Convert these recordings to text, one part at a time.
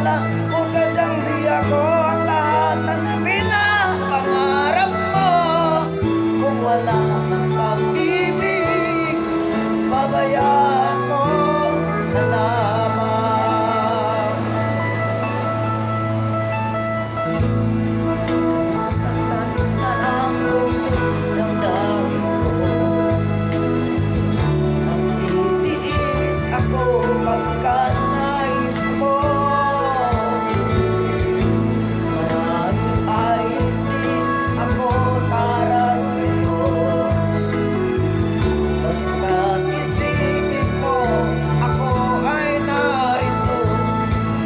mag-alala kung sadyang di ako ang lahat ng pinapangarap mo. Kung wala ng pag-ibig, babayaan mo na lamang. Nasasaktan na ang puso ng dami ko. Magtitiis ako pagkat nais mo. Marami ay hindi ako para sa'yo. Basta't isipin mo, ako ay narito.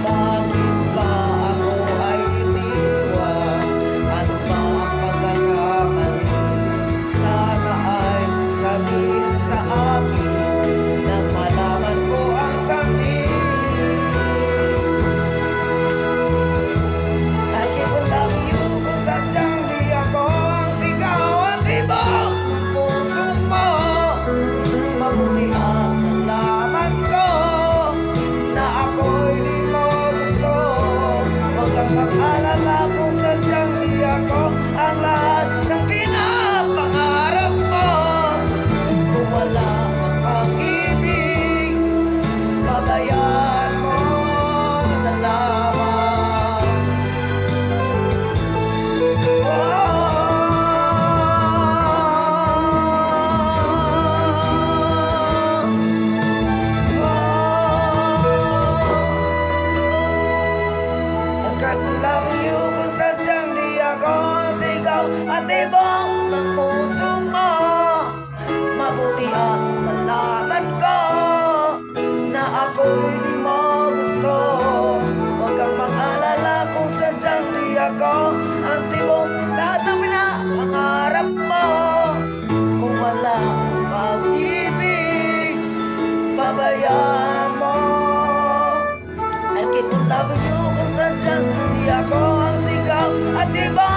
Bakit ba ako ay iniwan? Ano ba ang pagkakamali? Sana ay sabihin sa akin nang malaman ko ang sanhi. I will love you kung sadyang di ako ang sigaw at ibang ng puso mo. Mabuti ang nalaman ko na ako'y di mo gusto. Huwag kang mag-alala kung sadyang di ako ang lahat ng pinapangarap mo. Kung wala kang pag-ibig, babayaan mo na lamang. I can't love you kung sadyang di ako ang sigaw at ibang ng puso mo. Mabuti ang malaman ko na ako'y di mo gusto. Huwag kang mag-alala kung sadyang di ako ang tibok lahat ng pinapangarap mo. Kung wala kang pag-ibig, babayaan mo. I keep on loving you kung sadyang di ako ang sigaw at ibang